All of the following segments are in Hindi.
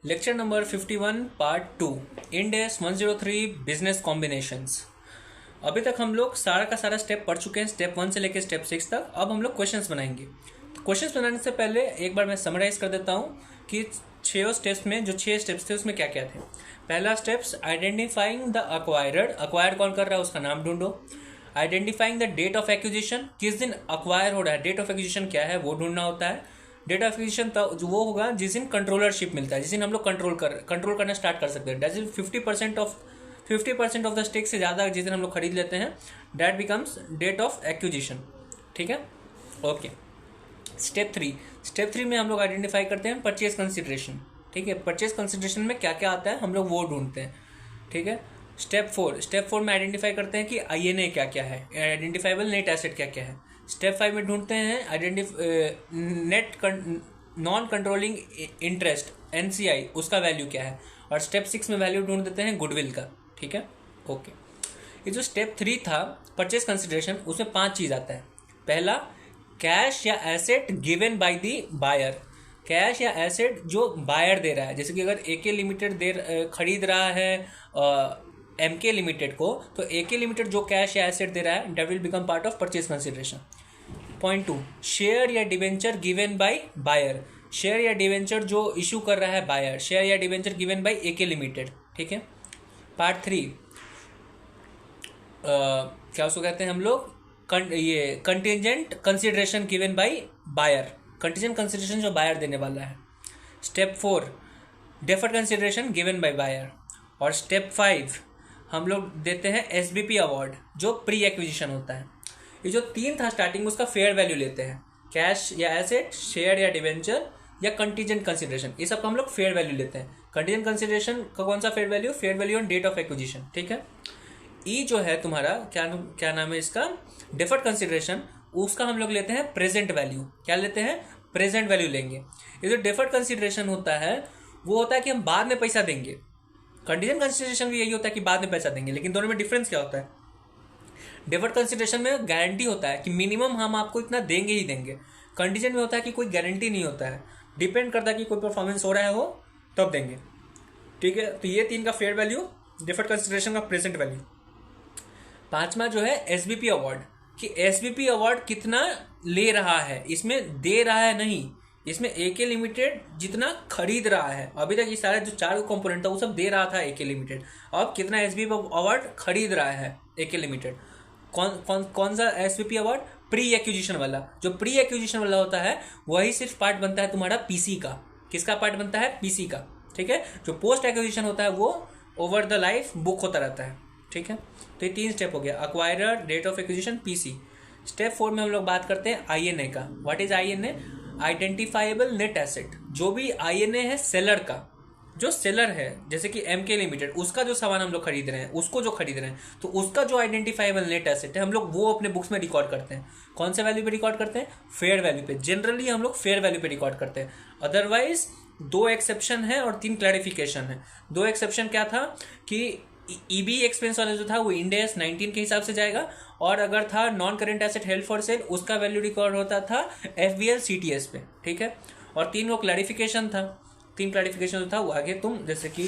Lecture number 51 part 2 end S 103 business combinations. अभी तक हम लोग सारा का सारा स्टेप पढ़ चुके हैं, स्टेप 1 से लेकर स्टेप 6 तक। अब हम लोग क्वेश्चंस बनाएंगे। क्वेश्चंस बनाने से पहले एक बार मैं समराइज कर देता हूँ कि 6 स्टेप्स में जो 6 स्टेप्स थे उसमें क्या क्या थे। पहला steps identifying the acquired, acquire कौन कर रहा है उसका नाम ढूंढो। Identifying the date of acquisition, किस दिन अक्वायर हो रहा है, डेट ऑफ एक्विजिशन क्या है वो ढूंढना होता है। डेट ऑफ एक्विजिशन तो वो होगा जिस दिन कंट्रोलरशिप मिलता है, जिस दिन हम लोग कंट्रोल करना स्टार्ट कर सकते हैं। That is 50% of the stake से ज़्यादा जिस दिन हम लोग खरीद लेते हैं, that becomes date of acquisition. ठीक है, ओके। स्टेप थ्री में हम लोग आइडेंटिफाई करते हैं परचेज कंसिडरेशन। ठीक है, परचेज कंसिडरेशन में क्या क्या आता है हम लोग वो ढूंढते हैं। ठीक है, स्टेप फोर में आइडेंटिफाई करते हैं कि INA क्या क्या है, आइडेंटिफाइबल नेट एसेट क्या क्या है। स्टेप 5 में ढूंढते हैं net non controlling interest NCI, उसका वैल्यू क्या है। और स्टेप 6 में वैल्यू ढूंढ देते हैं गुडविल का। ठीक है, ओके। ये जो स्टेप 3 था परचेज कंसिडरेशन, उसमें 5 चीज़ आता है। पहला, कैश या asset given by the buyer, cash या एसेट जो बायर दे रहा है। जैसे कि अगर AK लिमिटेड खरीद रहा है MK लिमिटेड को, तो AK लिमिटेड जो कैश या एसेट दे रहा है that will become part of purchase consideration. Point 2, share या debenture given by buyer, share या डिवेंचर जो इशू कर रहा है बायर, शेयर या debenture given by AK limited. ठीक है। पार्ट 3, क्या उसको कहते हैं हम लोग, ये contingent consideration given by buyer, contingent consideration जो बायर देने वाला है। Step 4, deferred consideration given by buyer. और स्टेप 5 हम लोग देते हैं SBP अवार्ड, जो प्री एक्विजिशन होता है। ये जो 3 था स्टार्टिंग, उसका फेयर वैल्यू लेते हैं, कैश या एसेट, शेयर या डिवेंचर या कंटिजेंट कंसिडरेशन, ये सब का हम लोग फेयर वैल्यू लेते हैं। कंटिजेंट कंसिडरेशन का कौन सा fair value, fair value on date of acquisition. ठीक है। जो है तुम्हारा क्या नाम है इसका, डेफर्ड कंसिडरेशन, उसका हम लोग लेते हैं प्रेजेंट वैल्यू। क्या लेते हैं, प्रेजेंट वैल्यू लेंगे। ये जो डेफर्ड कंसिडरेशन होता है वो होता है कि हम बाद में पैसा देंगे। कंटिजेंट कंसिडरेशन भी यही होता है कि बाद में पैसा देंगे, लेकिन दोनों में डिफरेंस क्या होता है। डेफर्ड कंसिडरेशन में गारंटी होता है कि मिनिमम हम आपको इतना देंगे ही देंगे। कंटिजेंट में होता है कि कोई गारंटी नहीं होता है, डिपेंड करता है कि कोई परफॉर्मेंस हो रहा है हो तब देंगे। ठीक है, तो ये 3 का फेयर वैल्यू, डेफर्ड कंसिडरेशन का प्रेजेंट वैल्यू। 5वां जो है SBP अवार्ड, कि SBP अवार्ड कितना ले रहा है, इसमें दे रहा है नहीं, इसमें AK लिमिटेड जितना खरीद रहा है। अभी तक ये सारे जो 4 कंपोनेंट था वो सब दे रहा था AK लिमिटेड, अब कितना SBP अवार्ड खरीद रहा है AK लिमिटेड। कौन सा SBP अवार्ड, प्री एक्विजिशन वाला। जो प्री एक्विजिशन वाला होता है वही सिर्फ पार्ट बनता है तुम्हारा PC का। किसका पार्ट बनता है, PC का। ठीक है, जो पोस्ट एक्विजिशन होता है वो ओवर द लाइफ बुक होता रहता है। ठीक है, तो ये 3 स्टेप हो गया, acquirer, date of acquisition, PC। Step 4 में हम लोग बात करते हैं INA का। What is INA, identifiable net asset. जो भी INA है सेलर का, जो सेलर है जैसे कि MK लिमिटेड, उसका जो सामान हम लोग खरीद रहे हैं, उसको जो खरीद रहे हैं, तो उसका जो आइडेंटिफाइबल नेट एसेट है हम लोग वो अपने बुक्स में रिकॉर्ड करते हैं। कौन से वैल्यू पे रिकॉर्ड करते हैं, फेयर वैल्यू पे। जनरली हम लोग फेयर वैल्यू पे रिकॉर्ड करते हैं। अदरवाइज 2 एक्सेप्शन है और 3 क्लैरिफिकेशन है। 2 एक्सेप्शन क्या था कि EB एक्सपेंस वाला जो था वो इंड एस 19 के हिसाब से जाएगा, और अगर था non current asset held for sale, उसका वैल्यू रिकॉर्ड होता था FBL CTS पे। ठीक है, और 3 वो क्लैरिफिकेशन था। 3 क्लैरिफिकेशन जो था वो आगे तुम, जैसे कि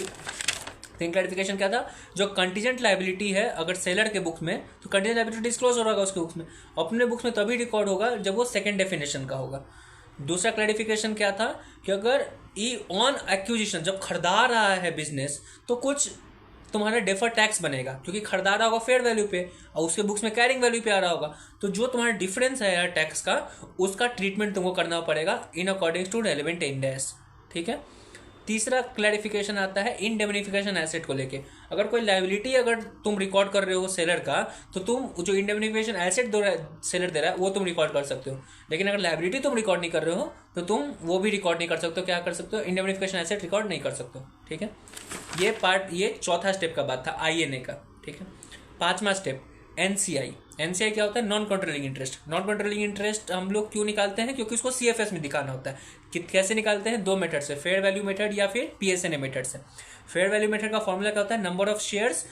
3 क्लैरिफिकेशन क्या था, जो कंटीजेंट लाइबिलिटी है अगर सेलर के बुक्स में, तो कंटीजेंट लाइबिलिटी डिस्क्लोज हो रहा होगा उसके बुक्स में, अपने बुक्स में तभी रिकॉर्ड होगा जब वो सेकेंड डेफिनेशन का होगा। दूसरा क्लैरिफिकेशन क्या था कि अगर ऑन एक्विजिशन जब खरीदा रहा है बिजनेस, तो कुछ तुम्हारा डेफर टैक्स बनेगा, क्योंकि खरीदा रहा होगा फेयर वैल्यू पे और उसके बुक्स में कैरिंग वैल्यू पे आ रहा होगा। तो जो तुम्हारा डिफरेंस है यार टैक्स का, उसका ट्रीटमेंट तुमको करना पड़ेगा in according to relevant Ind AS. ठीक है। तीसरा क्लैरिफिकेशन आता है इंडेमनिफिकेशन एसेट को लेके। अगर कोई लायबिलिटी अगर तुम रिकॉर्ड कर रहे हो सेलर का, तो तुम जो इंडेमनिफिकेशन एसेट सेलर दे रहा है वो तुम रिकॉर्ड कर सकते हो। लेकिन अगर लायबिलिटी तुम रिकॉर्ड नहीं कर रहे हो तो तुम वो भी रिकॉर्ड नहीं कर सकते हो। क्या कर सकते हो, इंडेमनिफिकेशन एसेट रिकॉर्ड नहीं कर सकते हो। ठीक है, ये चौथा स्टेप का बात था INA का। ठीक है। 5वां स्टेप NCI क्या होता है, non controlling interest. Non controlling interest हम लोग क्यों निकालते हैं, क्योंकि उसको CFS में दिखाना होता है। कैसे निकालते हैं, 2 मेथड से, फेयर वैल्यू मेथड या फिर PSNA मेथड से। फेयर वैल्यू मेथड का फॉर्मूला क्या होता है, number of shares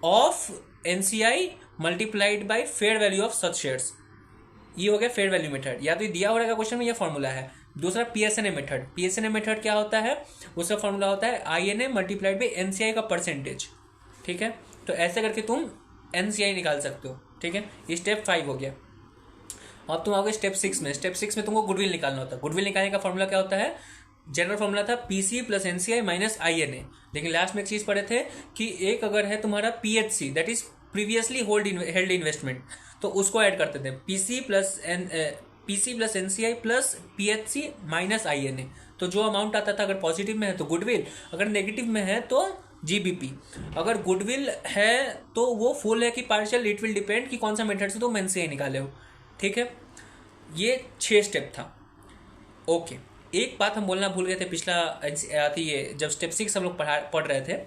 of NCI multiplied by fair value of such shares. ये हो गया फेयर वैल्यू मेथड। या तो दिया हो रहेगा क्वेश्चन में, यह फॉर्मूला है दूसरा PSNA मेथड। PSNA मेथड क्या होता है, उसका फॉर्मूला होता है INA मल्टीप्लाइड बाई NCI का परसेंटेज, ठीक है। तो ऐसे करके तुम NCI निकाल सकते हो, ठीक है। ये स्टेप 5 हो गया। अब तुम आओगे स्टेप 6 में। स्टेप 6 में तुमको गुडविल निकालना होता है। गुडविल निकालने का फॉर्मूला क्या होता है, जनरल फॉर्मूला था PC plus NCI minus INA, लेकिन लास्ट में एक चीज पढ़े थे कि एक अगर है तुम्हारा PHC that is previously held investment, तो उसको ऐड करते थे PC plus NCI plus PHC minus INA। तो जो अमाउंट आता था, अगर पॉजिटिव में है तो गुडविल, अगर नेगेटिव में है तो GBP। अगर गुडविल है तो वो फुल है कि पार्शियल, इट विल डिपेंड कि कौन सा मेथड से तुम NCI निकाले हो, ठीक है। ये 6 स्टेप था, ओके। एक बात हम बोलना भूल गए थे पिछला आती है जब स्टेप 6 हम लोग पढ़ रहे थे,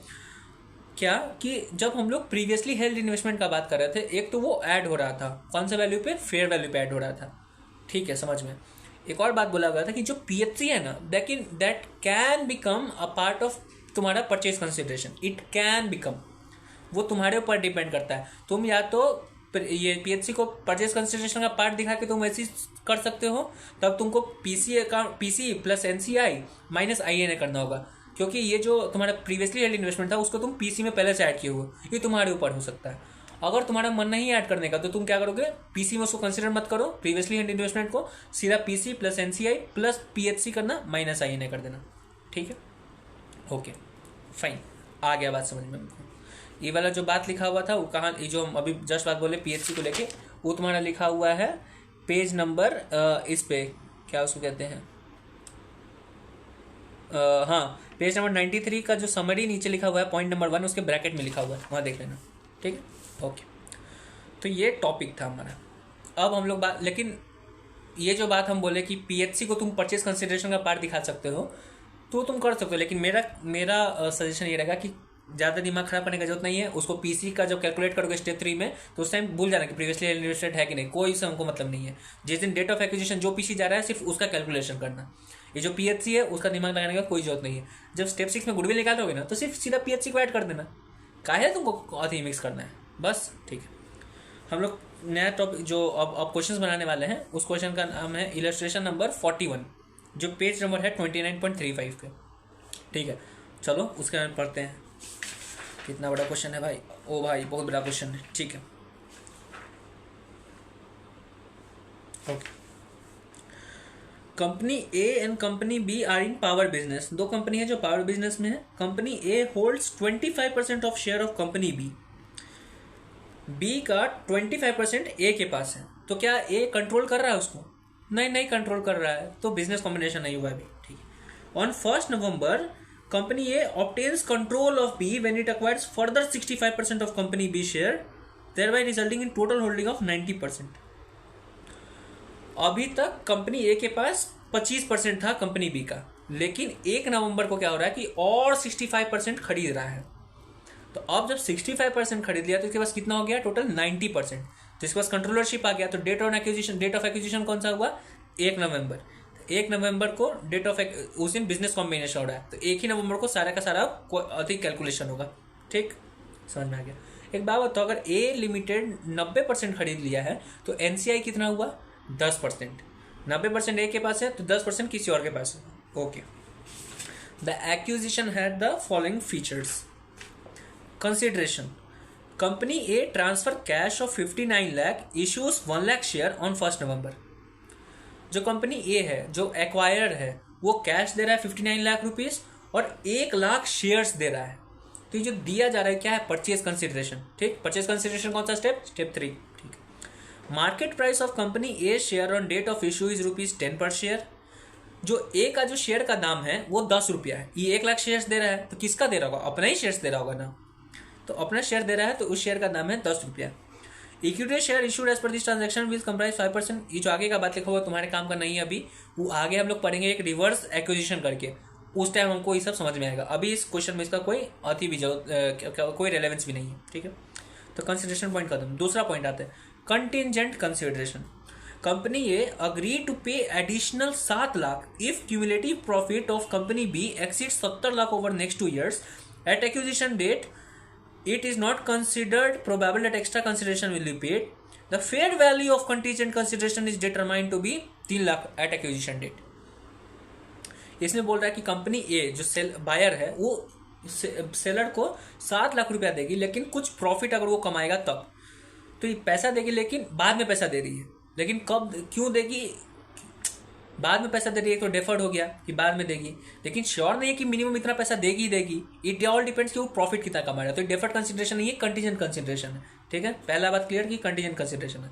क्या कि जब हम लोग प्रीवियसली हेल्ड इन्वेस्टमेंट का बात कर रहे थे, एक तो वो ऐड हो रहा था कौन सा वैल्यू पे, फेयर वैल्यू पे ऐड हो रहा था, ठीक है, समझ में। एक और बात बोला गया था कि जो PHC है ना, लेकिन that can become a part of तुम्हारा purchase consideration, it can become, वो तुम्हारे ऊपर डिपेंड करता है। तुम या तो ये PHC को परचेज कंसिडरेशन का पार्ट दिखा के तुम ऐसी कर सकते हो, तब तुमको PC plus NCI minus INA करना होगा, क्योंकि ये जो तुम्हारा प्रीवियसली हेल्ड इन्वेस्टमेंट था उसको तुम PC में पहले से ऐड किए हुए, ये तुम्हारे ऊपर हो सकता है। अगर तुम्हारा मन नहीं ऐड करने का तो तुम क्या करोगे, PC में उसको कंसिडर मत करो, प्रीवियसली हेल्ड इन्वेस्टमेंट को सीधा PC plus NCI plus PHC करना माइनस INA कर देना, ठीक है, ओके फाइन। आ गया बात समझ में। ये वाला जो बात लिखा हुआ था वो कहाँ, ये जो हम अभी जस्ट बात बोले PHC को लेके, वो तुम्हारा लिखा हुआ है पेज नंबर इस पे क्या उसको कहते हैं, हाँ पेज नंबर 93 का जो समरी नीचे लिखा हुआ है पॉइंट नंबर 1, उसके ब्रैकेट में लिखा हुआ है, वहाँ देख लेना, ठीक है, ओके। तो ये टॉपिक था हमारा। अब हम लोग बात, लेकिन ये जो बात हम बोले कि PHC को तुम परचेज कंसिडरेशन का पार्ट दिखा सकते हो तो तुम कर सकते हो, लेकिन मेरा सजेशन ये रहेगा कि ज़्यादा दिमाग खराब करने का जरूरत नहीं है। उसको PC का जब कैलकुलेट करोगे स्टेप 3 में, तो उस टाइम भूल जाना कि प्रीवियसली इन्वेस्टेड है कि नहीं, कोई से हमको मतलब नहीं है। जिस दिन डेट ऑफ एक्विजिशन जो PC जा रहा है सिर्फ उसका कैलकुलेशन करना, ये जो PHC है उसका दिमाग लगाने का कोई जरूरत नहीं है। जब स्टेप 6 में गुडविल निकालोगे ना तो सिर्फ सीधा PHC को ऐड कर देना, काहे तुमको अति मिक्स करना है, बस, ठीक है। हम लोग नया टॉपिक जो अब क्वेश्चंस बनाने वाले हैं, उस क्वेश्चन का नाम है इलस्ट्रेशन नंबर 41, जो पेज नंबर है 29.35 पे, ठीक है। चलो उसके बाद पढ़ते हैं। कितना बड़ा क्वेश्चन है भाई, ओ भाई बहुत बड़ा क्वेश्चन है, ठीक है, okay. Company A and company B are in power business. दो कंपनी है जो पावर बिजनेस में है। Company A holds 25% of share of company B का 25% A के पास है, तो क्या A कंट्रोल कर रहा है उसको? नहीं कंट्रोल कर रहा है, तो बिजनेस कॉम्बिनेशन नहीं हुआ अभी, ठीक है। On 1 November company A obtains control of B when it acquires further 65% of company B share, thereby resulting in total holding of 90%. अभी तक कंपनी A के पास 25% था कंपनी B का, लेकिन 1 नवंबर को क्या हो रहा है कि और 65% खरीद रहा है। तो अब जब 65% खरीद लिया तो इसके पास कितना हो गया टोटल 90%, तो इसके पास कंट्रोलरशिप आ गया। तो डेट ऑफ एक्विजिशन कौन सा हुआ, 1 नवंबर। 1 नवंबर को डेट ऑफ उस दिन बिजनेस कॉम्बिनेशन हो रहा है, तो 1 ही नवंबर को सारा का सारा अधिक कैलकुलेशन होगा, ठीक, समझ में आ गया। एक बात बताओ, अगर A लिमिटेड 90% खरीद लिया है तो NCI कितना हुआ, 10%। 90% A के पास है तो 10% किसी और के पास है, okay. The acquisition had the following features. Consideration, company A transfer cash of 59 lakh, issues 1 lakh share on 1 नवंबर। जो कंपनी A है, जो एक्वायरर है, वो कैश दे रहा है 59 लाख रुपीस और 1 लाख शेयर्स दे रहा है। तो ये जो दिया जा रहा है क्या है, परचेज कंसिडरेशन, ठीक। परचेज कंसिडरेशन कौन सा स्टेप 3, ठीक। Market price of company A share on date of issue is ₹10 per share. जो A का जो शेयर का दाम है वो 10 रुपया है। ये 1 लाख शेयर्स दे रहा है, तो किसका दे रहा होगा, अपना ही शेयर्स दे रहा होगा ना, तो अपना शेयर दे रहा है, तो उस शेयर का दाम है 10 रुपया। Equity share issued as per this transaction will comprise 5%। ये जो आगे का बात लिखा हुआ तुम्हारे काम का नहीं है अभी, वो आगे हम लोग पढ़ेंगे एक रिवर्स एक्विजिशन करके, उस टाइम हमको ये सब समझ में आएगा। अभी इस क्वेश्चन में इसका कोई अति भी कोई रेलेवेंस भी नहीं है, ठीक है। तो कंसिडरेशन पॉइंट खत्म। दूसरा पॉइंट आता है contingent consideration. Company A agree to pay additional 7 lakh if cumulative profit of company B exceeds 70 lakh over next 2 years। At acquisition date it is not considered probable that extra consideration will be paid. The fair value of contingent consideration is determined to be 3 lakh at acquisition date. इसमें बोल रहा है कि कंपनी ए जो बायर है वो सेलर को 7 लाख रुपया देगी, लेकिन कुछ प्रॉफिट अगर वो कमाएगा तब। तो ये पैसा देगी लेकिन बाद में पैसा दे रही है, लेकिन कब क्यों देगी, बाद में पैसा दे रही है तो डेफर्ड हो गया कि बाद में देगी, लेकिन श्योर नहीं है कि मिनिमम इतना पैसा देगी ही देगी। इट ऑल डिपेंड्स कि वो प्रॉफिट कितना कमा रहा है। तो डेफर्ड कंसिडरेशन नहीं है, कंटीजेंट कंसिडरेशन है। ठीक है, पहला बात क्लियर कि कंटीजेंट कंसिडरेशन है।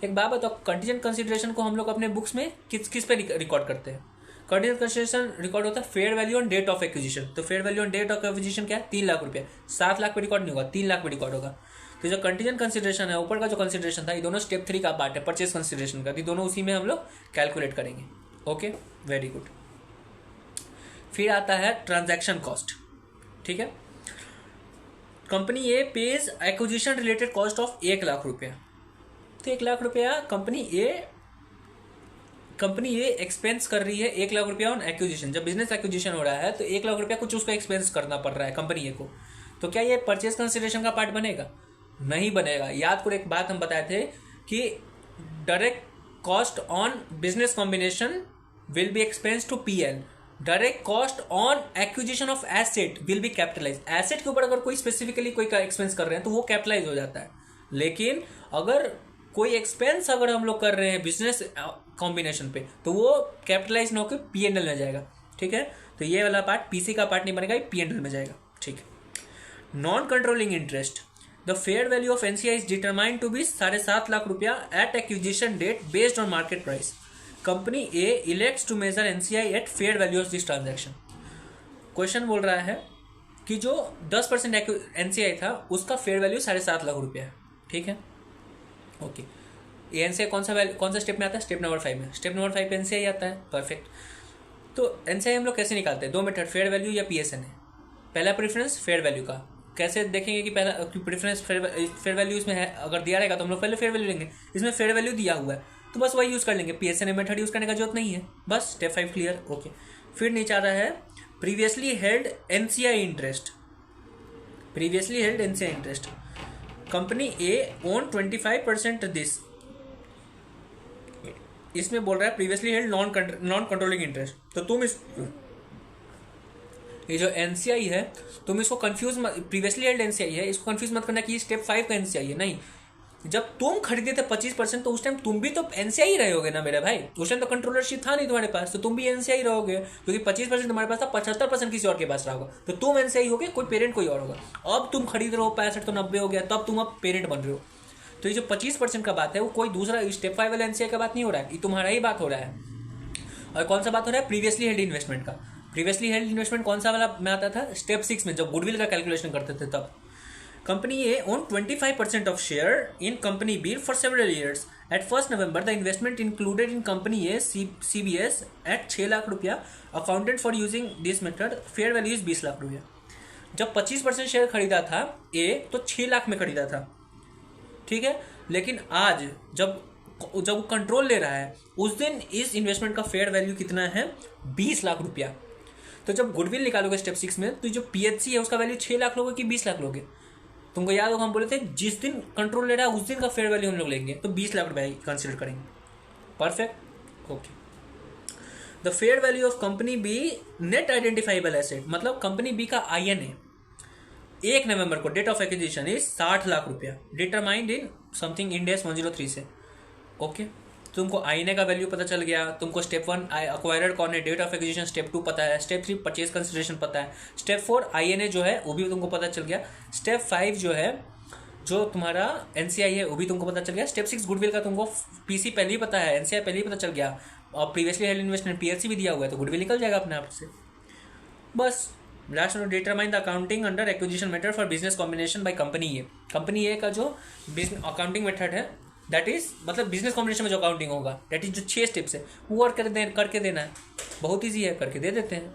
एक बात बताओ, कंटीजेंट कंसिडरेशन को हम लोग अपने बुक्स में किस पे रिकॉर्ड करते हैं? कंटीजेंट कंसिडरेशन रिकॉर्ड होता है fair value on date of acquisition. तो fair value on date of acquisition क्या है? 3 लाख रुपया। 7 लाख पे रिकॉर्ड नहीं होगा, 3 लाख पे रिकॉर्ड होगा। तो जो कंटीजेंट कंसिडरेशन है, ऊपर का जो कंसिडरेशन था, ये दोनों स्टेप 3 का पार्ट है, परचेज कंसिडरेशन का। ये दोनों उसी में हम लोग कैलकुलेट करेंगे। Okay, very good. फिर आता है ट्रांजैक्शन कॉस्ट। ठीक है, company A page acquisition related cost of 1 lakh रुपया। तो 1 लाख रुपया कंपनी ए एक्सपेंस कर रही है 1 लाख रुपया ऑन एक्विजिशन। जब बिजनेस एक्विजिशन हो रहा है तो 1 लाख रुपया कुछ उसको एक्सपेंस करना पड़ रहा है कंपनी ए को। तो क्या ये परचेज कंसिडरेशन का पार्ट बनेगा? नहीं बनेगा। याद करो, एक बात हम बताए थे कि direct cost on business combination will be expense to PL. Direct cost on acquisition of asset will be capitalize. Asset के ऊपर अगर कोई स्पेसिफिकली कोई का एक्सपेंस कर रहे हैं तो वो कैपिटलाइज हो जाता है, लेकिन अगर कोई एक्सपेंस अगर हम लोग कर रहे हैं बिजनेस कॉम्बिनेशन पे तो वो कैपिटलाइज ना होकर पीएनएल में जाएगा। ठीक है, तो ये वाला पार्ट पीसी का पार्ट नहीं बनेगा, ये पीएनएल में जाएगा। ठीक है। Non controlling interest, the fair value of NCI is determined to be 7.5 lakh रुपया at acquisition date based on market price. Company A elects to measure NCI at fair value of this transaction. Question बोल रहा है कि जो 10% एनसीआई था उसका फेयर वैल्यू 7.5 लाख रुपया है। ठीक है, ओके। ये एनसीआई कौन सा स्टेप में आता है? स्टेप नंबर 5 में। स्टेप नंबर 5 पे एनसीआई आता है। परफेक्ट। तो एनसीआई हम लोग कैसे निकालते हैं? 2 मेथड, फेयर वैल्यू या पीएसएन है। पहला प्रेफरेंस फेयर वैल्यू का। कैसे देखेंगे कि पहला प्रेफरेंस फेयर वैल्यू इसमें है, अगर दिया रहेगा तो हम लोग पहले फेयर वैल्यू लेंगे। इसमें फेयर वैल्यू दिया हुआ है तो बस वही यूज़ कर लेंगे, पीएसएन मेथड यूज़ करने का जरूरत नहीं है। बस स्टेप 5 क्लियर। ओके, फिर नीचे आ रहा है previously held NCI interest. Previously held NCI interest, company A own 25% this. इसमें बोल रहा है previously held non controlling interest. तो तुम इस ये जो एनसीआई है तुम इसको कंफ्यूज मत, प्रीवियसली हेल्ड एनसीआई है, इसको कंफ्यूज मत करना कि स्टेप 5 का एनसीआई है। नहीं, जब तुम खरीदे थे 25% तो उस टाइम तुम भी तो एनसीआई ही रहोगे ना मेरे भाई। उस टाइम तो कंट्रोलरशिप था नहीं तुम्हारे पास, तो तुम भी एनसीआई रहोगे, क्योंकि 25% तुम्हारे पास था, 75% किसी और के पास रहा होगा, तो तुम एनसीआई होगे, कोई पेरेंट कोई और होगा। अब तुम खरीद रहे हो 65 तो 90 हो गया, तब तुम अब पेरेंट बन रहे हो। तो ये जो 25% का बात है वो कोई दूसरा स्टेप 5 वाला एनसीआई का बात नहीं हो रहा है, ये तुम्हारा ही बात हो रहा है। और कौन सा बात हो रहा है? प्रीवियसली हेल्ड इन्वेस्टमेंट का। प्रीवियसली हेल्ड इन्वेस्टमेंट कौन सा वाला में आता था? स्टेप 6 में, जब गुडविल का कैलकुलेशन करते थे तब। Company A own 25% of share in company B for several years. At 1 November the investment included in company A CBS at 6 lakh रुपया accounted for using this method. Fair value is 20 lakh रुपया। जब 25% शेयर खरीदा था ए तो 6 लाख में खरीदा था। ठीक है, लेकिन आज जब वो कंट्रोल ले रहा है उस दिन इस इन्वेस्टमेंट का फेयर वैल्यू कितना है? 20 लाख रुपया। तो जब गुडविल निकालोगे स्टेप 6 में तो जो पीएचसी है उसका वैल्यू 6 लाख लोगे कि 20 लाख लोगे? तुमको याद होगा हम बोले थे जिस दिन कंट्रोल ले रहा है उस दिन का फेयर वैल्यू हम लोग लेंगे, तो 20 लाख रुपया कंसिडर करेंगे। Perfect, okay. The fair value of company B net identifiable asset, मतलब कंपनी बी का आईएनए 1 नवंबर को date of acquisition is 60 lakh रुपया, determined in something Ind AS 103 से। ओके, तुमको आईएनए का वैल्यू पता चल गया, तुमको स्टेप 1 अक्वायरर कौन है, डेट ऑफ एक्विजिशन स्टेप 2 पता है, स्टेप 3 परचेज कंसिडरेशन पता है, स्टेप 4 आईएनए जो है वो भी तुमको पता चल गया, स्टेप 5 जो है जो तुम्हारा एनसीआई है वो भी तुमको पता चल गया, स्टेप 6 गुडविल का तुमको पीसी पहले ही पता है, एनसीआई पहले ही पता चल गया, और प्रीवियसली हेल्ड इन्वेस्टमेंट पीएलसी भी दिया हुआ है तो गुडविल निकल जाएगा अपने आप से। बस लास्ट में determine the accounting under acquisition method for business combination by company A. Company A का जो बिजनेस अकाउंटिंग मेथड है दैट इज मतलब बिजनेस कॉम्बिनेशन में जो अकाउंटिंग होगा दैट इज जो 6 स्टेप्स है वो वर्क करके देना है। बहुत ईजी है, करके दे देते हैं।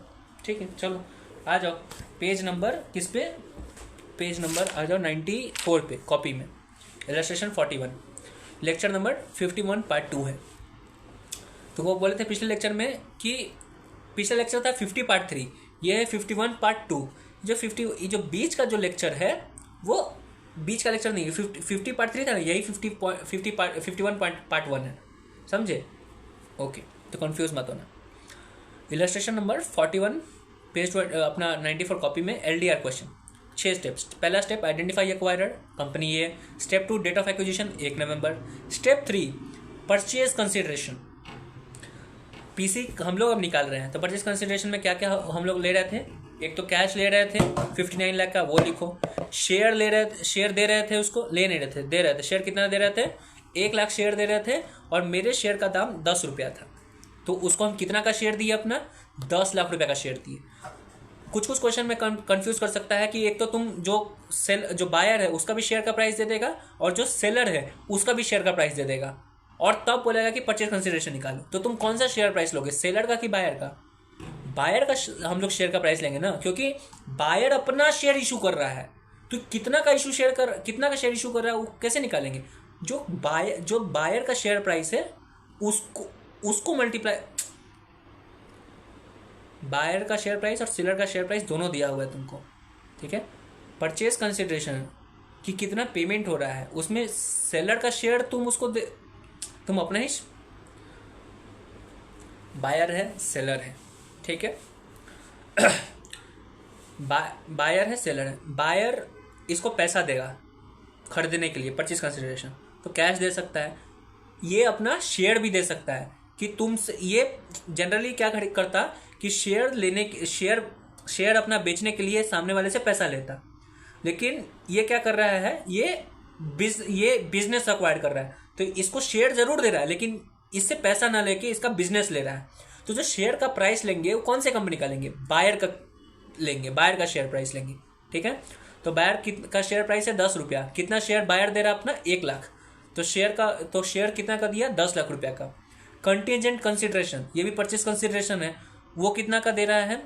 ठीक है, चलो आ जाओ पेज नंबर किस पे, पेज नंबर आ जाओ 94 पे कॉपी में, इलस्ट्रेशन 41, लेक्चर नंबर 51 पार्ट 2 है। तो वो बोले थे पिछले लेक्चर में कि पिछला लेक्चर था 50 पार्ट 3, ये है 51 पार्ट 2। जो बीच का जो लेक्चर है वो बीच का लेक्चर नहीं है, 50 पार्ट 3 था ना, यही 51 पार्ट 1 है, समझे? ओके, तो कंफ्यूज मत होना। इलस्ट्रेशन नंबर 41 पेज अपना 94 कॉपी में LDR क्वेश्चन। 6 स्टेप्स। पहला step identify acquirer company A. Step 2 date of acquisition 1 November. Step 3 purchase consideration. PC हम लोग अब निकाल रहे हैं, तो परचेज कंसिडरेशन में क्या क्या हम लोग ले रहे थे? एक तो कैश ले रहे थे 59 लाख का, वो लिखो। शेयर दे रहे थे, उसको ले नहीं रहे थे, दे रहे थे। शेयर कितना दे रहे थे? 1 लाख शेयर दे रहे थे और मेरे शेयर का दाम 10 रुपया था, तो उसको हम कितना का शेयर दिए? अपना 10 लाख रुपए का शेयर दिए। कुछ क्वेश्चन में कंफ्यूज कर सकता है कि एक तो तुम जो बायर है उसका भी शेयर का प्राइस दे देगा और जो सेलर है उसका भी शेयर का प्राइस दे देगा, और तब बोलेगा कि परचेज कंसिडरेशन निकालो। तो तुम कौन सा शेयर प्राइस लोगे, सेलर का कि बायर का? बायर का हम लोग शेयर का प्राइस लेंगे ना, क्योंकि बायर अपना शेयर इशू कर रहा है। तो कितना का शेयर इशू कर रहा है वो कैसे निकालेंगे? जो बायर का शेयर प्राइस है उसको मल्टीप्लाई, बायर का शेयर प्राइस और सेलर का शेयर प्राइस दोनों दिया हुआ है तुमको, ठीक है। परचेज कंसिडरेशन कि कितना पेमेंट हो रहा है, उसमें सेलर का शेयर तुम उसको दे, तुम अपना ही बायर है सेलर है, ठीक है। बायर है सेलर है। बायर इसको पैसा देगा खरीदने के लिए, परचेज कंसिडरेशन, तो कैश दे सकता है, ये अपना शेयर भी दे सकता है कि तुम ये जनरली क्या करता कि शेयर अपना बेचने के लिए सामने वाले से पैसा लेता, लेकिन ये क्या कर रहा है, ये बिजनेस अक्वायर कर रहा है, तो इसको शेयर जरूर दे रहा है लेकिन इससे पैसा ना लेके इसका बिजनेस ले रहा है। तो जो शेयर का प्राइस लेंगे वो कौन से कंपनी का लेंगे? बायर का लेंगे, बायर का शेयर प्राइस लेंगे, ठीक है। तो बायर का शेयर प्राइस है 10 रुपया। कितना शेयर बायर दे रहा है? अपना 1 लाख। तो शेयर कितना का दिया? 10 लाख रुपया का। कंटीजेंट कंसिडरेशन, ये भी परचेज कंसिडरेशन है, वो कितना का दे रहा है?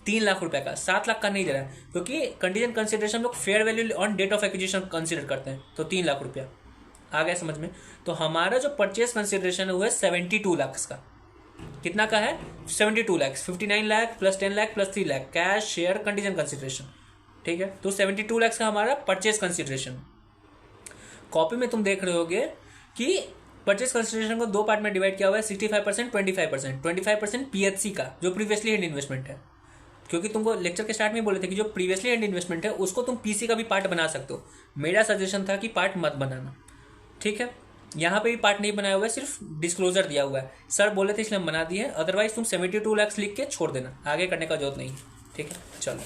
3 लाख रुपया का। 7 लाख का नहीं दे रहा है, क्योंकि कंटीजेंट कंसिडरेशन लोग fair value on date of acquisition consider करते हैं, तो 3 लाख रुपया आ गया समझ में। तो हमारा जो परचेज कंसिडरेशन है वो है 72 लाख का। कितना का है? 72 lakh. 59 lakh plus 10 lakh plus 3 lakh cash share contingent consideration, ठीक है। तो 72 लाख का हमारा परचेज कंसिडरेशन। कॉपी में तुम देख रहे होगे कि परचेज कंसिडरेशन को 2 पार्ट में डिवाइड किया हुआ है, 65%, 25%। 25% PHC का, जो प्रीवियसली हैंड इन्वेस्टमेंट है, क्योंकि तुमको लेक्चर के स्टार्ट में बोले थे कि जो प्रीवियसली हैंड इन्वेस्टमेंट है उसको तुम PC का भी पार्ट बना सकते हो। मेरा सजेशन था कि पार्ट मत बनाना, ठीक है। यहाँ पे भी पार्ट नहीं बनाया हुआ है, सिर्फ डिस्क्लोजर दिया हुआ है। सर बोले थे इसलिए हम बना दिए, अदरवाइज तुम 72 लाख लिख के छोड़ देना, आगे करने का जरूरत नहीं, ठीक है। चलो,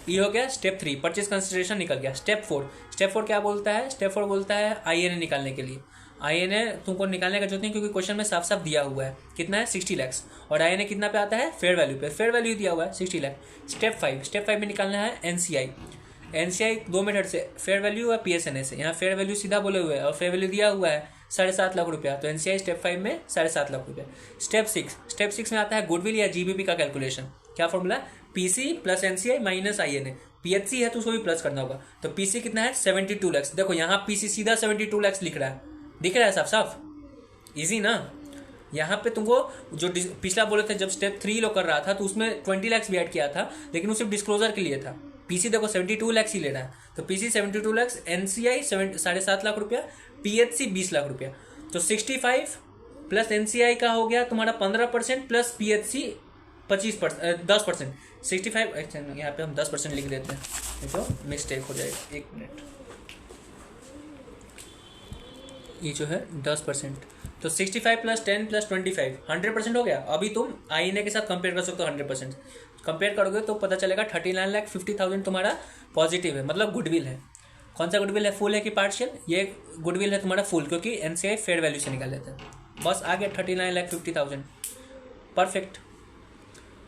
ये हो गया स्टेप 3, परचेज कंसिडरेशन निकल गया। स्टेप 4 क्या बोलता है? स्टेप 4 बोलता है INA निकालने के लिए। INA तुमको निकालने का जरूरत नहीं, क्योंकि क्वेश्चन में साफ साफ दिया हुआ है कितना है, 60 लाख। और INA कितना पे आता है? फेयर वैल्यू पे। फेयर वैल्यू दिया हुआ है 60 लाख। स्टेप 5 में निकालना है NCI 2 मेथड से, फेयर वैल्यू और PSNA से। यहाँ फेयर वैल्यू सीधा बोले हुए हैं और फेयर वैल्यू दिया हुआ है 7.5 लाख रुपया, तो NCI स्टेप 5 में 7.5 लाख रुपया। स्टेप 6 में आता है गुडविल या GBP का कैलकुलेशन। क्या formula? PC plus NCI minus INA। PHC है तो उसको भी प्लस करना होगा, तो PC कितना है? 72 लाख। देखो यहाँ PC सीधा 72 लाख लिख रहा है, दिख रहा है साफ साफ, इजी ना। यहाँ पे तुमको जो पिछला बोले थे जब स्टेप 3 लोग कर रहा था तो उसमें 20 लाख भी ऐड किया था, लेकिन वो सिर्फ डिस्क्लोजर के लिए था। PC देखो 72 लाख ही ले रहा है, तो PC 72 लाख, NCI 7.5 लाख रुपया, PHC 20 लाख रुपया। तो 65 प्लस NCI का हो गया तुम्हारा 15% प्लस PHC 10%। 65 यहाँ पे हम 10% लिख देते हैं, तो मिस्टेक हो जाएगा, 1 मिनट। ये जो है 10%, तो 65 प्लस 10 प्लस 25 100% हो गया। अभी तुम INA के साथ कंपेयर कर सकते हो, 100% कंपेयर करोगे तो पता चलेगा 39,50,000 तुम्हारा पॉजिटिव है, मतलब गुडविल है। कौन सा गुडविल है, फुल है कि पार्शियल? ये गुडविल है तुम्हारा फुल, क्योंकि NCI फेयर वैल्यू से निकाल लेते हैं। बस आ गया 39,50,000, परफेक्ट,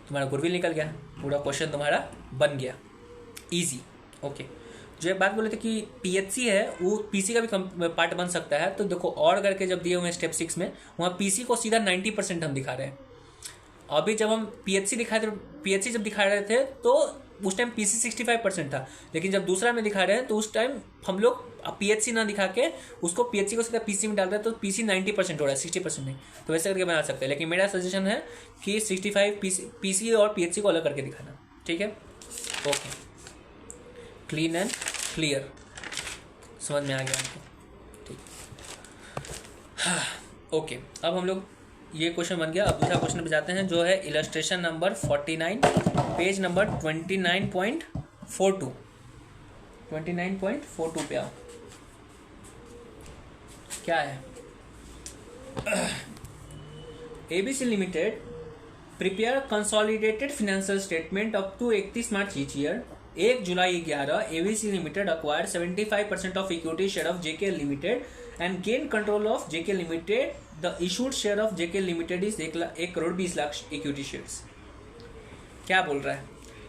तुम्हारा गुडविल निकल गया, पूरा क्वेश्चन तुम्हारा बन गया, इजी। ओके, जो एक बात बोले थे कि PHC है वो PC का भी पार्ट बन सकता है, तो देखो और करके जब दिए हुए हैं स्टेप 6 में, वहाँ PC को सीधा 90% हम दिखा रहे हैं। अभी जब हम PHC जब दिखा रहे थे तो उस टाइम PC 65% था, लेकिन जब दूसरा में दिखा रहे हैं तो उस टाइम हम लोग PHC ना दिखा के उसको PHC को सीधा PC में डाल रहे हैं, तो PC 90% हो रहा है, 60% नहीं। तो वैसे करके बना सकते हैं, लेकिन मेरा सजेशन है कि 65 PC और PHC को अलग करके दिखाना, ठीक है। ओके, क्लीन एंड क्लियर, समझ में आ गया हमको, ठीक। हाँ, ओके, अब हम लोग ये क्वेश्चन बन गया। अब दूसरा क्वेश्चन पे जाते हैं जो है इलस्ट्रेशन नंबर 49, पेज नंबर 29.42, 29.42 पे आओ। क्या है? ABC limited prepare consolidated financial statement up to 31 March each year. 1 July 11 ABC limited acquired 75% of equity share of JK limited and gain control of JK limited. The issued share of JK limited is 1,20,00,000 equity shares. क्या बोल रहा है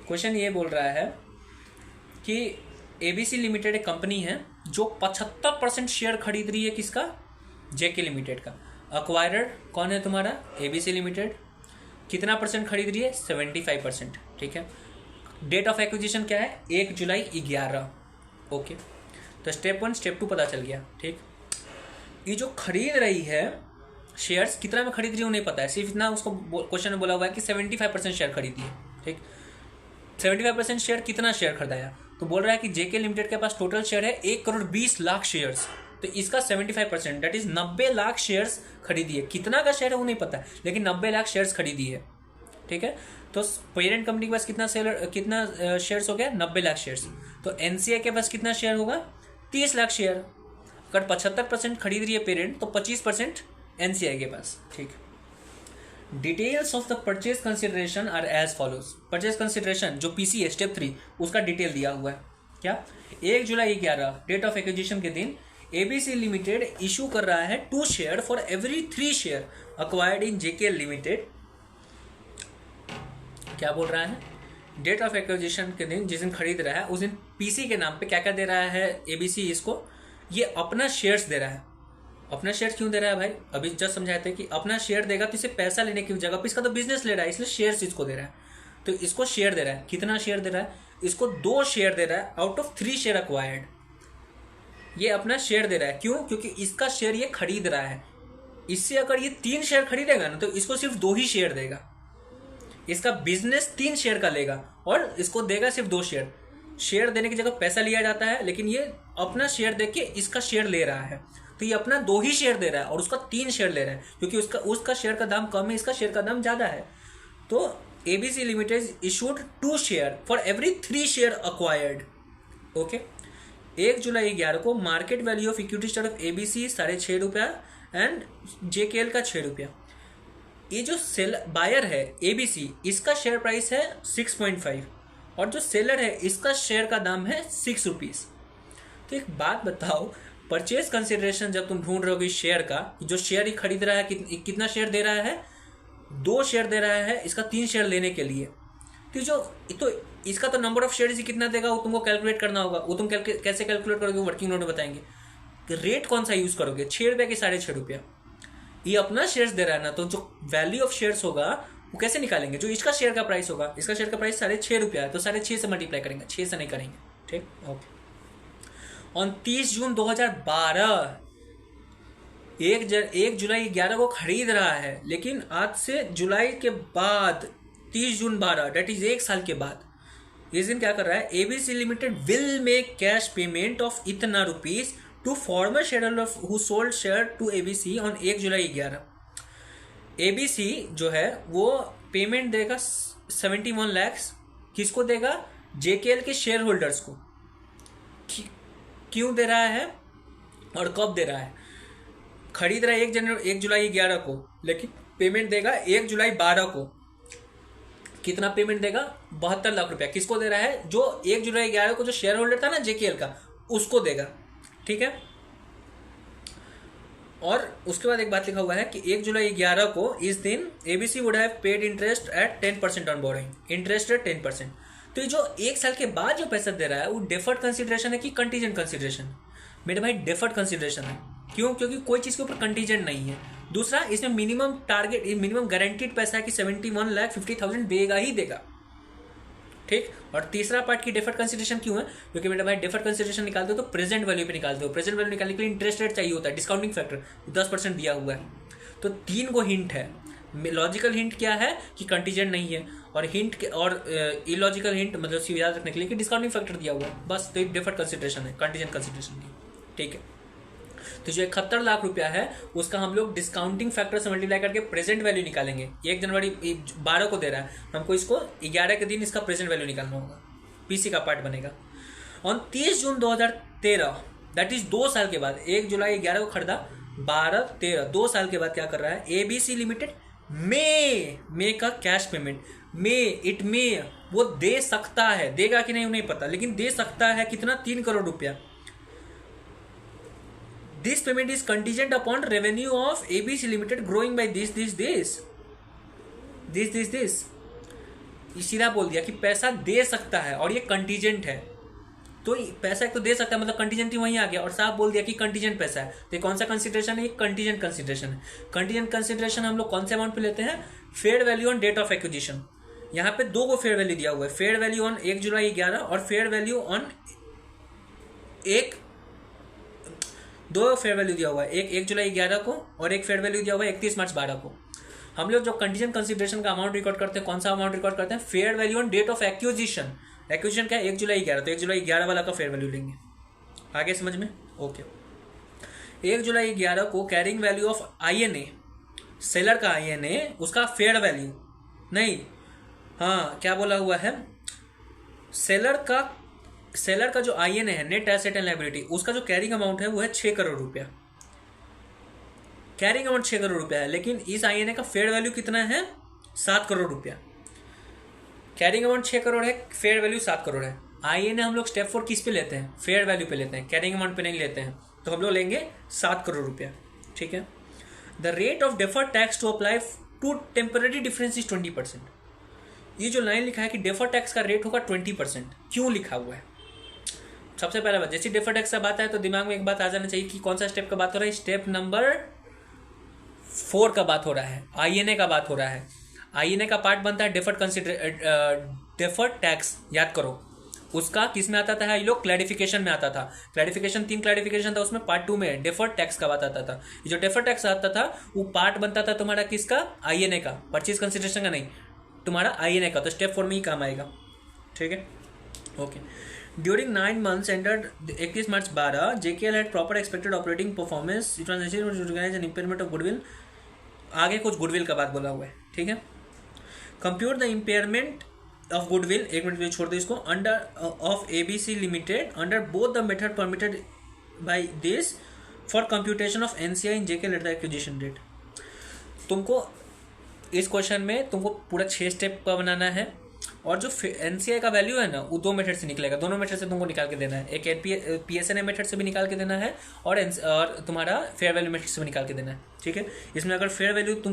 क्वेश्चन? ये बोल रहा है कि एबीसी लिमिटेड एक कंपनी है जो 75% शेयर खरीद रही है। किसका? जेके लिमिटेड का। अक्वायरर कौन है तुम्हारा? ABC limited. कितना परसेंट खरीद रही है? 75%। ठीक है। डेट ऑफ एक्विजिशन क्या है? 1 जुलाई 11। ओके, तो स्टेप 1 स्टेप 2 पता चल गया। ठीक, ये जो खरीद रही है शेयर्स, कितना में खरीद रही है नहीं पता है, सिर्फ इतना उसको क्वेश्चन में बोला हुआ है कि 75% शेयर खरीदी है। ठीक, 75% शेयर कितना शेयर खरीदाया? तो बोल रहा है कि जेके लिमिटेड के पास टोटल शेयर है 1,20,00,000 शेयर्स, तो इसका 75% दैट इज 90 लाख शेयर्स खरीदी है। कितना का शेयर है वो नहीं पता है, लेकिन 90 लाख शेयर्स खरीदी है। ठीक है, तो पेरेंट कंपनी के पास कितना शेयर्स हो गया? 90 लाख शेयर्स। तो एनसीआई के पास कितना शेयर होगा? 30 लाख शेयर। अगर 75% खरीद रही है पेरेंट, तो 25% एनसीआई के पास। ठीक, details of the purchase consideration are as follows. Purchase consideration जो पीसी है स्टेप 3, उसका डिटेल दिया हुआ है। क्या? 1 जुलाई 11 डेट ऑफ एक्विजिशन के दिन एबीसी लिमिटेड इशू कर रहा है 2 share for every 3 share acquired in JK limited. क्या बोल रहा है? डेट ऑफ एक्विजिशन के दिन, जिस दिन खरीद रहा है उस दिन पीसी के नाम पे क्या क्या दे रहा है एबीसी इसको? ये अपना शेयर्स दे रहा है। अपना शेयर क्यों दे रहा है भाई? अभी जस्ट समझाए थे कि अपना शेयर देगा तो इसे पैसा लेने की जगह पे इसका तो बिजनेस ले रहा है, इसलिए शेयर्स इसको दे रहा है। तो इसको शेयर दे रहा है। कितना शेयर दे रहा है? इसको 2 शेयर दे रहा है आउट ऑफ 3 शेयर अक्वायर्ड। ये अपना शेयर दे रहा है। क्यों? क्योंकि इसका शेयर ये खरीद रहा है। इससे अगर ये 3 शेयर खरीदेगा ना, तो इसको सिर्फ 2 ही शेयर देगा। इसका बिजनेस 3 शेयर का लेगा और इसको देगा सिर्फ 2 शेयर। शेयर देने की जगह पैसा लिया जाता है, लेकिन ये अपना शेयर दे के इसका शेयर ले रहा है। तो ये अपना 2 ही शेयर दे रहा है और उसका 3 शेयर ले रहा है, क्योंकि उसका शेयर का दाम कम है, इसका शेयर का दाम ज्यादा है। तो ABC limited issued 2 share for every 3 share acquired. Okay, 1 July 11 को market value of equity share of ABC 6.5 रुपया एंड जेकेएल का 6 रुपया। ये जो बायर है एबीसी, इसका शेयर प्राइस है 6.5 और जो सेलर है इसका शेयर का दाम है 6 रुपीज। तो एक बात बताओ, परचेज कंसिडरेशन जब तुम ढूंढ रहे हो शेयर का, जो शेयर ही खरीद रहा है कितना शेयर दे रहा है? 2 शेयर दे रहा है इसका 3 शेयर लेने के लिए। तो इसका तो नंबर ऑफ शेयर कितना देगा वो तुमको कैलकुलेट करना होगा। वो तुम कैसे कैलकुलेट करोगे? वर्किंग नोट में बताएंगे। रेट कौन सा यूज करोगे? 6 रुपया कि 6.5 रुपया? ये अपना शेयर्स दे रहा है ना, तो जो वैल्यू ऑफ शेयर्स होगा वो कैसे निकालेंगे? जो इसका शेयर का प्राइस होगा, इसका शेयर का प्राइस 6.5 रुपया है, तो 6.5 से मल्टीप्लाई करेंगे, 6 से नहीं करेंगे। ठीक, ओके। ऑन 30 जून 2012 1 जुलाई 11 को खरीद रहा है, लेकिन आज से जुलाई के बाद 30 जून 12 डेट इज 1 साल के बाद इस दिन क्या कर रहा है? ABC limited will make cash payment of इतना rupees to former share who sold share to ABC on 1 July 11। ABC जो है वो पेमेंट देगा 71 लाख। किसको देगा? जेकेएल के शेयर होल्डर्स को। क्यों दे रहा है और कब दे रहा है? खरीद रहा है 1 जुलाई 11 को, लेकिन पेमेंट देगा 1 जुलाई 12 को। कितना पेमेंट देगा? 72 लाख रुपया। किसको दे रहा है? जो 1 जुलाई 11 को जो शेयर होल्डर था ना जेकेएल का, उसको देगा। ठीक है, और उसके बाद एक बात लिखा हुआ है कि 1 जुलाई 11 को इस दिन ABC would have paid interest eight 10% on borrowing. Interest eight 10%। तो ये जो 1 साल के बाद जो पैसा दे रहा है वो डेफर्ड कंसिडरेशन है कि कंटीजेंट कंसिडरेशन? मेरे भाई डेफर्ड कंसिडरेशन है। क्यों? क्योंकि कोई चीज़ के ऊपर कंटीजेंट नहीं है। दूसरा, इसमें मिनिमम टारगेट, मिनिमम गारंटीड पैसा है कि 71,50,000 देगा ही देगा। ठीक, और तीसरा पार्ट की डेफर्ड कंसिडरेशन क्यों है? क्योंकि मेरा भाई डेफर्ड कंसिडरेशन निकालते हो तो प्रेजेंट वैल्यू पे निकालते हो। प्रेजेंट वैल्यू निकालने के लिए इंटरेस्ट रेट चाहिए होता है, डिस्काउंटिंग फैक्टर 10% दिया हुआ है। तो 3 गो हिंट है। लॉजिकल हिंट क्या है? कि कंटीजेंट नहीं है, और हिंट और इलॉजिकल हिंट मतलब याद रखने के लिए कि डिस्काउंटिंग फैक्टर दिया हुआ है। बस, तो एक डेफर्ड कंसिडरेशन है कंटीजेंट कंसिडरेशन की। ठीक है, तो जो 71 लाख रुपया है उसका हम लोग डिस्काउंटिंग फैक्टर से मल्टीप्लाई करके प्रेजेंट वैल्यू निकालेंगे। 1 जनवरी 12 को दे रहा है, हमको इसको 11 के दिन इसका प्रेजेंट वैल्यू निकालना होगा, पीसी का पार्ट बनेगा। ऑन 30 जून 2013, दैट इज 2 साल के बाद, 1 जुलाई 11 को खरीदा, 12-13, 2 साल के बाद क्या कर रहा है, एबीसी लिमिटेड मे का कैश पेमेंट, इट मे, वो दे सकता है, देगा कि नहीं नहीं पता, लेकिन दे सकता है कितना, 3 करोड़ रुपया। This payment is contingent upon revenue of ABC limited growing by this सीधा बोल दिया कि पैसा दे सकता है और ये कंटीजेंट है। तो पैसा एक तो दे सकता है, मतलब कंटीजेंट ही वहीं आ गया, और साफ बोल दिया कि कंटीजेंट पैसा है। तो कौन सा कंसिडरेशन है, कंटीजेंट कंसिडरेशन है। कंटीजेंट कंसिडरेशन हम लोग कौन से अमाउंट पे लेते हैं, fair value on date of acquisition. यहाँ पे 2 को फेयर वैल्यू दिया हुआ है, फेयर वैल्यू ऑन 1 जुलाई 11 और fair value on 2 fair value दिया हुआ है, एक 1 जुलाई 11 को और एक फेयर वैल्यू दिया हुआ है 31 मार्च 12 को। हम लोग जो कंटीजेंट कंसिडरेशन का अमाउंट रिकॉर्ड करते हैं, कौन सा अमाउंट रिकॉर्ड करते हैं, fair value on date of acquisition. Acquisition क्या है, 1 जुलाई 11, तो 1 जुलाई 11 वाला का फेयर वैल्यू लेंगे। आगे समझ में, ओके। 1 जुलाई 11 को carrying value of INA, seller का आईएनए, उसका फेयर वैल्यू नहीं, हाँ क्या बोला हुआ है, सेलर का जो आईएनए है, नेट एसेट एंड लायबिलिटी, उसका जो कैरिंग अमाउंट है वो है 6 करोड़ रुपया। कैरिंग अमाउंट 6 करोड़ रुपया है, लेकिन इस आईएनए का फेयर वैल्यू कितना है, 7 करोड़ रुपया। कैरिंग अमाउंट 6 करोड़ है, फेयर वैल्यू 7 करोड़ है। आईएनए हम लोग स्टेप 4 किस पे लेते हैं, फेयर वैल्यू पे लेते हैं, कैरिंग अमाउंट पे नहीं लेते हैं, तो हम लोग लेंगे 7 करोड़ रुपया, ठीक है। The rate of deferred tax to apply to temporary difference is 20%। ये जो लाइन लिखा है कि डेफर्ड टैक्स का रेट होगा 20%, क्यों लिखा हुआ है। सबसे पहला बात, जैसे डेफर्ड टैक्स का बात है तो दिमाग में एक बात आ जाना चाहिए कि कौन सा स्टेप का बात हो रहा है, स्टेप नंबर 4 का बात हो रहा है, आईएनए का बात हो रहा है। आईएनए का पार्ट बनता है डेफर्ड टैक्स, याद करो उसका किस में आता था, ये लोग क्लैरिफिकेशन में आता था। क्लैरिफिकेशन 3 क्लैरिफिकेशन था, उसमें पार्ट 2 में डेफर्ड टैक्स का बात आता था। ये जो डेफर्ड टैक्स आता था वो पार्ट बनता था तुम्हारा किसका, आईएनए का, परचेज कंसिडरेशन का नहीं, तुम्हारा आईएनए का। तो स्टेप 4 में ही काम आएगा, ठीक है, okay. During 9 months ended 31 March 12, JKL had proper expected operating performance, it was necessary to recognize an impairment of goodwill। आगे कुछ गुडविल का बात बोला हुआ है, ठीक है। Compute the impairment of goodwill, 1 minute छोड़ दो इसको, under of ABC limited under both the method permitted by this for computation of NCI in JKL at the acquisition date. तुमको इस क्वेश्चन में तुमको पूरा 6 स्टेप का बनाना है, और जो एनसीआई का वैल्यू है ना वो 2 मेथड से निकलेगा, दोनों मेथड से तुमको निकाल के देना है। एक PSNA मेथड से भी निकाल के देना है और तुम्हारा फेयर वैल्यू मेथड से भी निकाल के देना है, ठीक है। इसमें अगर फेयर वैल्यू तो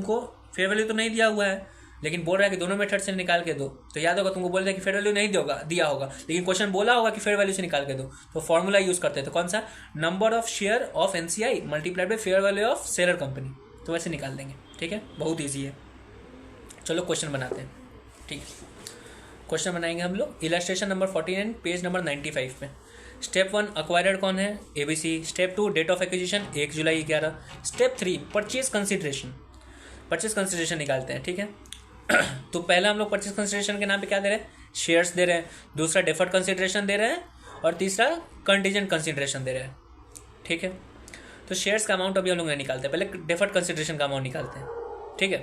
नहीं दिया हुआ है, लेकिन बोल रहा है कि दोनों मेथड से निकाल के दो, तो याद होगा तुमको बोल रहा है कि फेयर वैल्यू नहीं दिया होगा, लेकिन क्वेश्चन बोला होगा कि फेयर वैल्यू से निकाल के दो, तो फॉर्मूला यूज करते हैं। तो कौन सा, number of share of NCI multiplied by fair value of seller company, तो वैसे निकाल देंगे, ठीक है, बहुत ईजी है। चलो क्वेश्चन बनाते हैं, ठीक है। क्वेश्चन बनाएंगे हम लोग, इलस्ट्रेशन नंबर 49 पेज नंबर 95 पे। स्टेप 1 अक्वायर्ड कौन है, ABC. Step 2 date of acquisition 1 July 11। Step 3 purchase consideration निकालते हैं, ठीक है। तो पहला हम लोग परचेज कंसिडरेशन के नाम पे क्या दे रहे हैं, शेयर्स दे रहे हैं, दूसरा डेफर्ड कंसिडरेशन दे रहे हैं, और तीसरा कंटीजेंट कंसिडरेशन दे रहे हैं, ठीक है। तो शेयर्स का अमाउंट अभी हम लोग नहीं निकालते, पहले डेफर्ड कंसिडरेशन का अमाउंट निकालते हैं, ठीक है।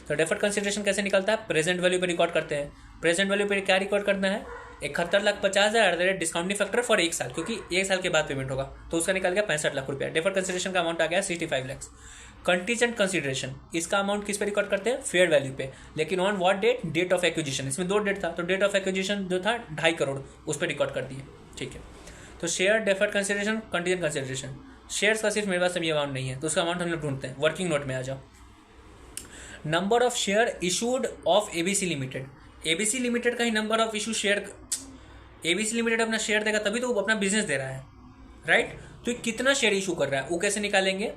तो डेफर्ड कंसिडरेशन कैसे निकलता है, प्रेजेंट वैल्यू पे रिकॉर्ड करते हैं। प्रेजेंट वैल्यू पे क्या रिकॉर्ड करना है, 71,50,000 डिस्काउंटिंग फैक्टर फॉर 1 साल, क्योंकि 1 साल के बाद पेमेंट होगा, तो उसका निकल गया 65 लाख रुपया। डेफर्ड कंसिडरेशन का अमाउंट आ गया 65 लाख। कंटीजेंट कंसिडरेशन, इसका अमाउंट किस पे रिकॉर्ड करते हैं, फेयर वैल्यू पे, लेकिन on what date, date of acquisition. इसमें 2 डेट था, तो डेट ऑफ एक्विजिशन जो था 2.5 करोड़, उस पर रिकॉर्ड कर दिए, ठीक है। तो share, deferred consideration, contingent consideration. Shares का सिर्फ मेरे पास अभी अमाउंट नहीं है, तो उसका अमाउंट हम लोग ढूंढते हैं, वर्किंग नोट में आ जाओ। Number of share issued of ABC limited, ABC limited का ही number of issue share, ABC limited अपना शेयर देगा तभी तो वो अपना बिजनेस दे रहा है, राइट। तो कितना शेयर इशू कर रहा है वो कैसे निकालेंगे,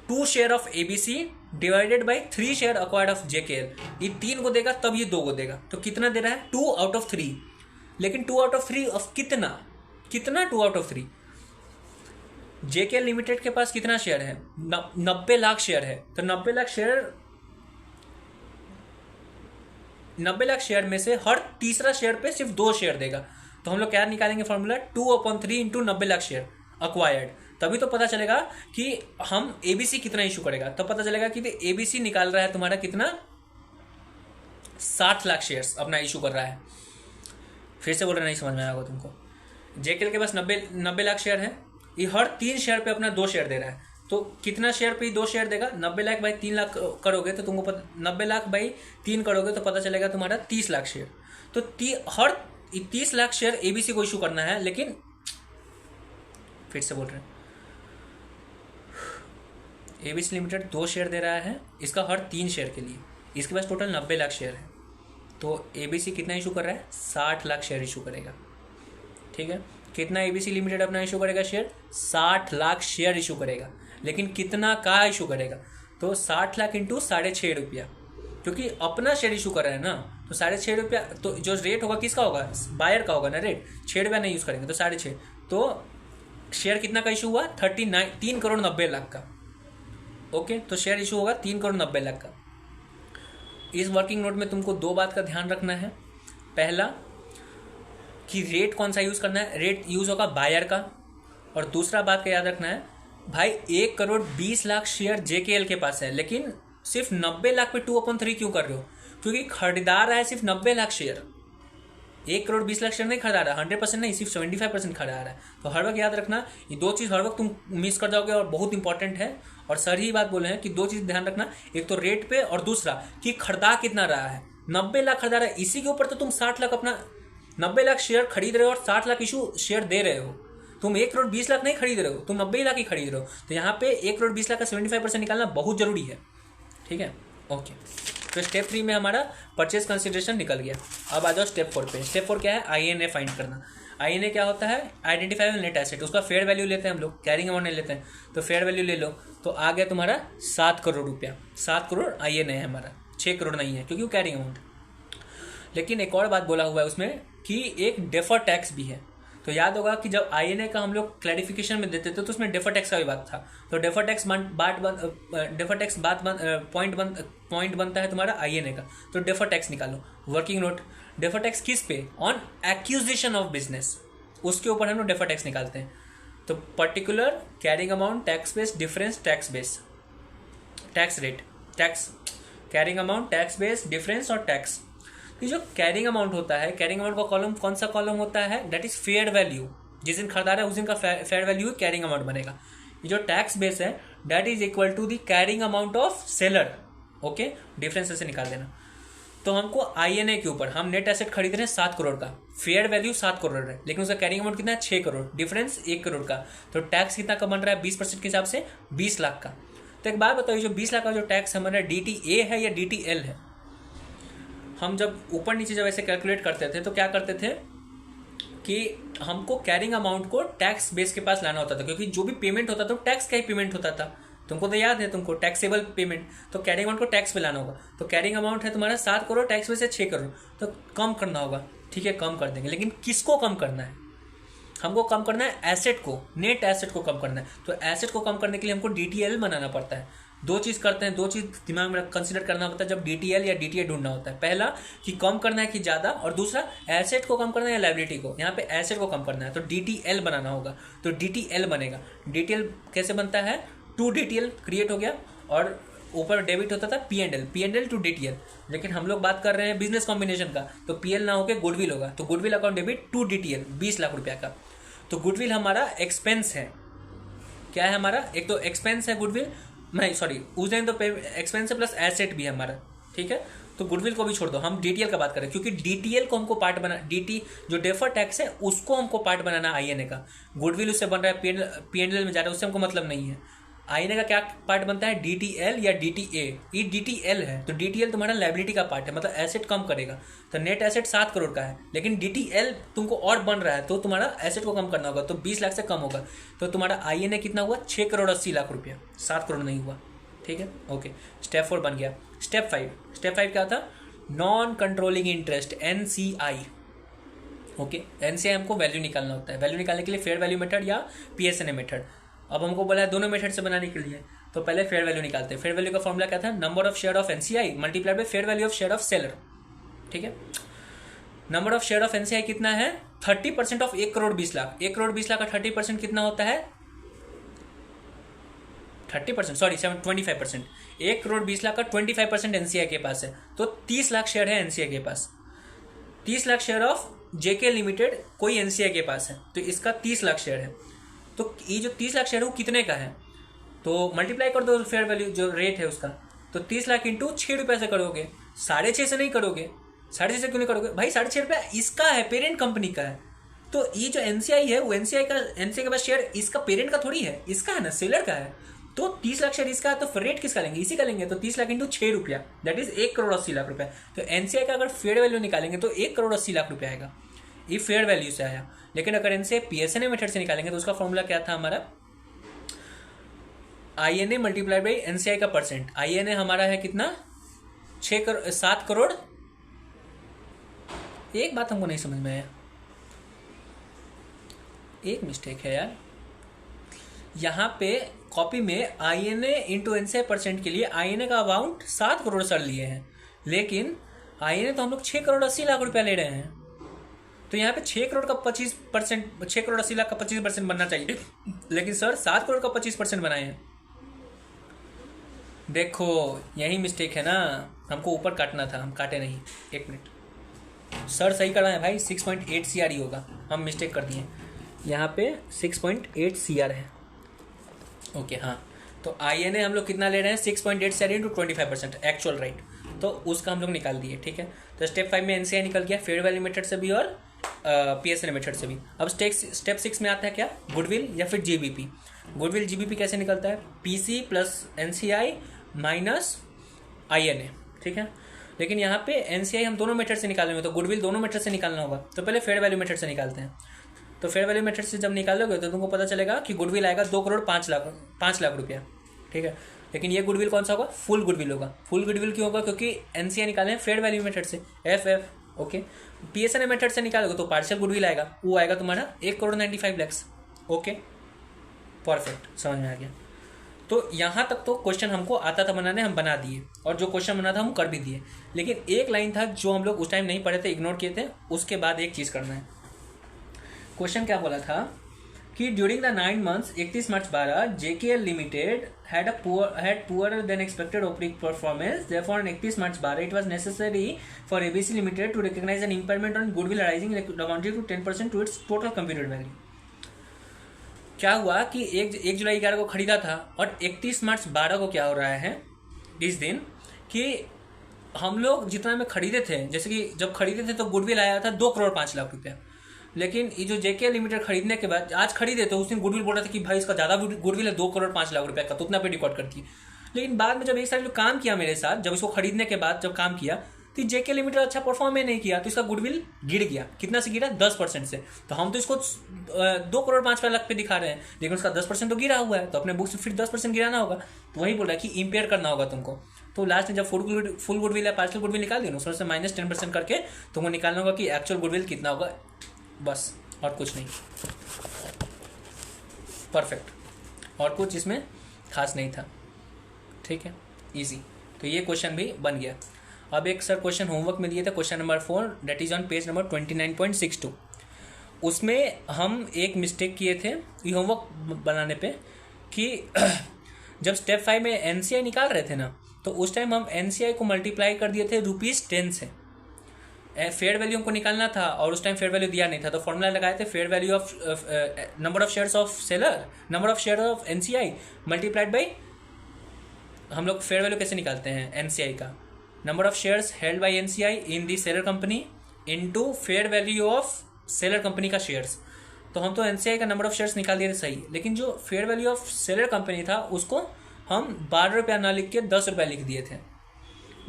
2 share of ABC divided by 3 share acquired of JKL। ये 3 को देगा तब ये 2 को देगा, तो कितना दे रहा है, 2 आउट ऑफ 3। लेकिन 2 आउट ऑफ 3 ऑफ कितना 2 आउट ऑफ 3। JKL लिमिटेड के पास कितना शेयर है, 90 लाख शेयर है, तो 90 लाख शेयर में से हर तीसरा शेयर पे सिर्फ 2 शेयर देगा। तो हम लोग क्या निकालेंगे formula, 2/3 into 90 lakh share acquired, तभी तो पता चलेगा कि हम एबीसी कितना इशू करेगा। तब पता चलेगा कि एबीसी निकाल रहा है तुम्हारा कितना, 60 लाख शेयर्स अपना इशू कर रहा है। फिर से बोल रहे नहीं समझ में आएगा तुमको। जेकेएल के पास 90 लाख शेयर है, ये हर 3 शेयर पे अपना 2 शेयर दे रहा है। तो कितना शेयर पे 2 शेयर देगा, 90 लाख बाई 3 लाख करोगे तो तुमको 90 लाख बाई 3 करोगे तो पता चलेगा तुम्हारा 30 लाख शेयर। तो हर 30 लाख शेयर एबीसी को इशू करना है। लेकिन फिर से बोल रहे हैं, एबीसी लिमिटेड 2 शेयर दे रहा है इसका हर 3 शेयर के लिए, इसके पास टोटल 90 लाख शेयर है। तो एबीसी कितना इशू कर रहा है, 60 लाख शेयर इशू करेगा। ठीक है, कितना एबीसी लिमिटेड अपना इशू करेगा शेयर, 60 लाख शेयर इशू करेगा। लेकिन कितना का इशू करेगा, तो 60 लाख इंटू 6.5 रुपया, क्योंकि अपना शेयर इशू कर रहा है ना, तो 6.5 रुपया। तो जो रेट होगा किसका होगा, बायर का होगा ना रेट, 6 रुपया नहीं यूज़ करेंगे तो 6.5। तो शेयर कितना का इशू हुआ, 3 करोड़ 90 लाख का। ओके, तो शेयर इशू होगा 3 करोड़ 90 लाख का। इस वर्किंग नोट में तुमको 2 बात का ध्यान रखना है। पहला कि रेट कौन सा यूज़ करना है, रेट यूज़ होगा बायर का। और दूसरा बात का याद रखना है भाई, 1 करोड़ 20 लाख शेयर जेकेएल के पास है, लेकिन सिर्फ 90 लाख पे 2/3 क्यों कर रहे हो, क्योंकि खरीदार रहा है सिर्फ 90 लाख शेयर, 1 करोड़ 20 लाख शेयर नहीं खरीदा रहा, 100% नहीं, सिर्फ 75% खरीदा रहा है। तो हर वक्त याद रखना, ये 2 चीज़ हर वक्त तुम मिस कर जाओगे और बहुत इंपॉर्टेंट है। और सर ही बात बोले हैं कि 2 चीज़ ध्यान रखना, एक तो रेट पे और दूसरा कि खरीदा कितना रहा है। 90 लाख खरीदा रहा है, इसी के ऊपर तो तुम 60 लाख अपना 90 लाख शेयर खरीद रहे हो और 60 लाख इशू शेयर दे रहे हो। तुम 1 करोड़ 20 लाख नहीं खरीद रहे हो, तुम 90 लाख ही खरीद रहे हो। तो यहाँ पे 1 करोड़ 20 लाख का 75% निकालना बहुत जरूरी है। ठीक है, ओके। तो स्टेप 3 में हमारा परचेज कंसिडरेशन निकल गया। अब आ जाओ स्टेप 4 पे। स्टेप 4 क्या है, आईएनए फाइंड करना। आईएनए क्या होता है, आइडेंटिफाइबल नेट एसेट। उसका फेयर वैल्यू लेते हैं हम लोग, कैरिंग अमाउंट नहीं लेते हैं। तो फेयर वैल्यू ले लो, तो आ गया तुम्हारा 7 करोड़ रुपया। 7 करोड़ आईएनए है हमारा, 6 करोड़ नहीं है क्योंकि वो कैरिंग अमाउंट। लेकिन एक और बात बोला हुआ है उसमें कि एक डेफर टैक्स भी है। तो याद होगा कि जब आईएनए का हम लोग क्लैरिफिकेशन में देते थे तो उसमें डेफर टैक्स का भी बात था। तो डेफर टैक्स पॉइंट बनता है तुम्हारा आईएनए का। तो डेफर टैक्स निकालो। वर्किंग नोट, डेफर टैक्स किस पे, ऑन एक्यूजिशन ऑफ बिजनेस, उसके ऊपर हम लोग डेफर टैक्स निकालते हैं। तो particular carrying amount, tax base, difference, tax base, tax rate, tax carrying amount, tax base, difference और टैक्स। ये जो कैरिंग अमाउंट होता है, कैरिंग अमाउंट का कॉलम कौन सा कॉलम होता है, दैट इज फेयर वैल्यू। जिस दिन खरीदार है उस दिन का फेयर वैल्यू कैरिंग अमाउंट बनेगा। ये जो टैक्स बेस है that is equal to the carrying amount of seller. Okay, difference से निकाल देना। तो हमको आईएनए के ऊपर हम नेट एसेट खरीद रहे हैं 7 करोड़ का, फेयर वैल्यू 7 करोड़ है, लेकिन उसका कैरिंग अमाउंट कितना है, 6 करोड़, डिफरेंस 1 करोड़ का। तो टैक्स कितना का बन रहा है 20% के हिसाब से, 20 लाख का। तो एक बात बताओ, जो 20 लाख का जो टैक्स हमारा DTA है या DTL है। हम जब ऊपर नीचे जब ऐसे कैलकुलेट करते थे तो क्या करते थे कि हमको कैरिंग अमाउंट को टैक्स बेस के पास लाना होता था, क्योंकि जो भी पेमेंट होता था तो टैक्स का ही पेमेंट होता था। तुमको तो याद है, तुमको टैक्सेबल पेमेंट, तो कैरिंग अमाउंट को टैक्स पे लाना होगा। तो कैरिंग अमाउंट है तुम्हारा 7 करोड़, टैक्स में से 6 करोड़, तो कम करना होगा। ठीक है, कम कर देंगे, लेकिन किसको कम करना है, हमको कम करना है एसेट को, नेट एसेट को कम करना है। तो एसेट को कम करने के लिए हमको DTL बनाना पड़ता है। 2 चीज़ करते हैं, 2 चीज़ दिमाग में कंसिडर करना होता है जब DTL या DTA ढूंढना होता है। पहला कि कम करना है कि ज़्यादा, और दूसरा एसेट को कम करना है या लायबिलिटी को। यहाँ पे एसेट को कम करना है तो DTL बनाना होगा। तो DTL बनेगा। DTL कैसे बनता है, 2 DTL क्रिएट हो गया और ऊपर डेबिट होता था P&L टू DTL। लेकिन हम लोग बात कर रहे हैं बिजनेस कॉम्बिनेशन का, तो PL ना होकर गुडविल होगा। तो goodwill account debit to DTL 20 lakh रुपया का। तो गुडविल हमारा एक्सपेंस है। क्या है हमारा, एक तो एक्सपेंस है गुडविल, नहीं सॉरी, उस दिन तो एक्सपेंस है प्लस एसेट भी है हमारा। ठीक है, तो गुडविल को भी छोड़ दो, हम DTL का बात करें, क्योंकि DTL को हमको पार्ट बना, DT जो डेफर टैक्स है उसको हमको पार्ट बनाना आईएनए का। गुडविल उससे बन रहा है, P&L में जा रहा है, उससे हमको मतलब नहीं है। आईएनए का क्या पार्ट बनता है, DTL या DTA। ये DTL है, तो DTL तुम्हारा लायबिलिटी का पार्ट है, मतलब एसेट कम करेगा। तो नेट एसेट 7 करोड़ का है, लेकिन DTL तुमको और बन रहा है, तो तुम्हारा एसेट को कम करना होगा, तो 20 लाख से कम होगा। तो तुम्हारा आईएनए कितना हुआ, 6 करोड़ 80 लाख रुपया, 7 करोड़ नहीं हुआ। ठीक है, ओके। स्टेप 4 बन गया। स्टेप 5 क्या था, non controlling interest, NCI। Okay, NCI हमको वैल्यू निकालना होता है। वैल्यू निकालने के लिए फेयर वैल्यू मेथड या PSNA मेथड। अब हमको बोला है दोनों मेथड से बनाने के लिए, तो पहले फेयर वैल्यू निकालते हैं। फेयर वैल्यू का फॉर्मूला क्या था, number of share of NCI multiplied by fair value of share of seller. ठीक है, number of share of NCI कितना है, 30% ऑफ 1 करोड़ 20 लाख। 1 करोड़ 20 लाख का 30% कितना होता है, 30%, सॉरी 25%, 1,20,00,000 का 25% एनसीआई के पास है, तो 30 लाख शेयर है एनसीआई के पास। 30 lakh share of JK limited कोई एनसीआई के पास है, तो इसका 30 लाख शेयर है। तो ये जो 30 लाख शेयर है वो कितने का है, तो मल्टीप्लाई कर दो फेयर वैल्यू जो रेट है उसका, तो 30 लाख इंटू 6 रुपये से करोगे, 6.5 से नहीं करोगे। 6.5 से क्यों नहीं करोगे भाई, 6.5 रुपया इसका है, पेरेंट कंपनी का है। तो ये जो एनसीआई है वो एनसीआई के पास शेयर इसका पेरेंट का थोड़ी है, इसका है ना, सेलर का है। तो 30 लाख शेयर इसका है, तो रेट किसका लेंगे, इसी का लेंगे। तो 30 लाख इंटू 6 रुपया, दैट इज 1,80,00,000 रुपया। तो एनसीआई का अगर फेयर वैल्यू निकालेंगे तो 1,80,00,000 रुपया आएगा, ये फेयर वैल्यू से आया। लेकिन अगर एनसीआई पीएसएनए मेथड से निकालेंगे तो उसका फॉर्मूला क्या था हमारा, INA मल्टीप्लाई बाई एनसीआई का परसेंट। INA हमारा है कितना, 7 करोड़। एक बात हमको नहीं समझ में आया, एक मिस्टेक है यार, यहाँ पे कॉपी में INA इंटू एनसीआई परसेंट के लिए INA का अमाउंट 7 करोड़ सर लिए हैं, लेकिन INA तो हम लोग 6,80,00,000 रुपया ले रहे हैं। तो यहाँ पे 6 करोड़ का 25%, 6,80,00,000 का 25% बनना चाहिए, लेकिन सर 7 करोड़ का 25% बनाए हैं। देखो यही मिस्टेक है ना, हमको ऊपर काटना था, हम काटे नहीं। एक मिनट, सर सही कर रहा है भाई, 6.8 CR ही होगा, हम मिस्टेक कर दिए, यहाँ पे 6.8 CR है। ओके हाँ, तो INA हम लोग कितना ले रहे हैं, 6.8 CR इंटू 25% एक्चुअल राइट, तो उसका हम लोग निकाल दिए। ठीक है, तो स्टेप 5 में एनसीआई निकल गया, फेयर वैल्यू मेथड से भी और पीएसएनए मेथड से भी। अब स्टेप 6 में आता है क्या, गुडविल या फिर जीबीपी। गुडविल जीबीपी कैसे निकलता है, PC plus NCI minus INA। ठीक है, लेकिन यहाँ पे एनसीआई हम दोनों मेथड से निकालेंगे, तो गुडविल दोनों मेथड से निकालना होगा। तो पहले फेयर वैल्यू मेथड से निकालते हैं। तो फेयर वैल्यू मेथड से जब निकालोगे तो तुमको पता चलेगा कि गुडविल आएगा 2,05,00,000 रुपया। ठीक है, लेकिन ये गुडविल कौन सा होगा, फुल गुडविल होगा। फुल गुडविल क्यों होगा, क्योंकि एनसीआई निकाले हैं फेयर वैल्यू मेथड से, FF। ओके, पीएसएनए मेथड से निकालोगे तो पार्शियल गुडविल आएगा, वो आएगा तुम्हारा 1,95,00,000। ओके परफेक्ट, समझ में आ गया। तो यहाँ तक तो क्वेश्चन हमको आता था बनाने, हम बना दिए, और जो क्वेश्चन बना था हम कर भी दिए। लेकिन एक लाइन था जो हम लोग उस टाइम नहीं पढ़े थे, इग्नोर किए थे, उसके बाद एक चीज़ करना है। क्वेश्चन क्या बोला था कि during the 9 months 31 March 12 JKL limited had poorer than expected operating performance. Therefore, on 31 March 12 it was necessary for ABC Limited to recognize an impairment on goodwill arising amounting to 10% to its total computed value. क्या हुआ कि 1 जुलाई 11 को खरीदा था और 31 मार्च 12 को क्या हो रहा है इस दिन कि हम लोग जितना में खरीदे थे, जैसे कि जब खरीदे थे तो गुडविल आया था 2,05,00,000 रुपया। लेकिन ये जो JKL लिमिटेड खरीदने के बाद आज खरीदे तो उस दिन गुडविल बोल रहा था कि भाई इसका ज़्यादा गुडविल है, 2,05,00,000 रुपये का, तो उतना पे रिकॉर्ड करती है। लेकिन बाद में जब एक साल जो काम किया मेरे साथ, जब इसको खरीदने के बाद जब काम किया तो JKL लिमिटेड अच्छा परफॉर्म नहीं किया, तो इसका गुडविल गिर गया। कितना से गिरा, 10% से। तो हम तो इसको 2,05,00,000 पे दिखा रहे हैं, लेकिन उसका 10% तो गिरा हुआ है, तो अपने बुक से फिर 10% गिराना होगा। तो वही बोल रहा है कि इम्पेयर करना होगा तुमको। तो लास्ट में जब फुल गुडविल या पार्शियल गुडविल निकाल दिया उसमें से -10% करके तुमको निकालना होगा कि एक्चुअल गुडविल कितना होगा, बस, और कुछ नहीं। परफेक्ट, और कुछ इसमें खास नहीं था। ठीक है, इजी। तो ये क्वेश्चन भी बन गया। अब एक सर क्वेश्चन होमवर्क में दिए थे, question number 4, that is on page number 29.62। उसमें हम एक मिस्टेक किए थे ये होमवर्क बनाने पे कि जब स्टेप 5 में एनसीआई निकाल रहे थे ना, तो उस टाइम हम एनसीआई को मल्टीप्लाई कर दिए थे ₹10 से। फेयर वैल्यू हमको निकालना था और उस टाइम फेयर वैल्यू दिया नहीं था, तो फॉर्मूला लगाए थे fair value of number of shares of seller, number of share of NCI multiplied by, हम लोग फेयर वैल्यू कैसे निकालते हैं एनसीआई का, number of shares held by NCI in the seller company into fair value of seller company का शेयर्स। तो हम तो एनसीआई का नंबर ऑफ शेयर्स निकाल दिए थे सही, लेकिन जो fair value of seller company था उसको हम 12 रुपया ना लिख के 10 रुपया लिख दिए थे।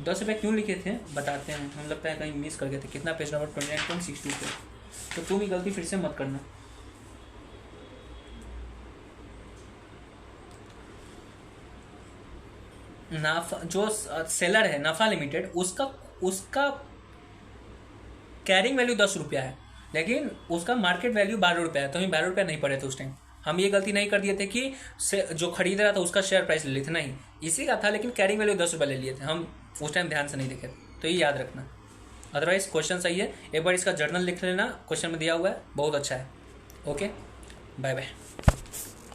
10 रुपये क्यों लिखे थे बताते हैं, हम लगता है कहीं मिस कर गए थे। कितना पेज नंबर 29.62 पे, तो तुम ही गलती फिर से मत करना। नाफा जो सेलर है नाफा लिमिटेड, उसका कैरिंग वैल्यू 10 रुपया है, लेकिन उसका मार्केट वैल्यू 12 रुपया है। तो हमें 12 रुपया नहीं पड़े थे उस टाइम। हम ये गलती नहीं कर दिए थे कि जो खरीद रहा था उसका शेयर प्राइस ले लिए थे, नहीं, इसी का था, लेकिन कैरिंग वैल्यू 10 रुपये ले लिए थे। हम उस टाइम ध्यान से नहीं देखे, तो ये याद रखना। अदरवाइज क्वेश्चन सही है, एक बार इसका जर्नल लिख लेना, क्वेश्चन में दिया हुआ है, बहुत अच्छा है। Okay, bye bye.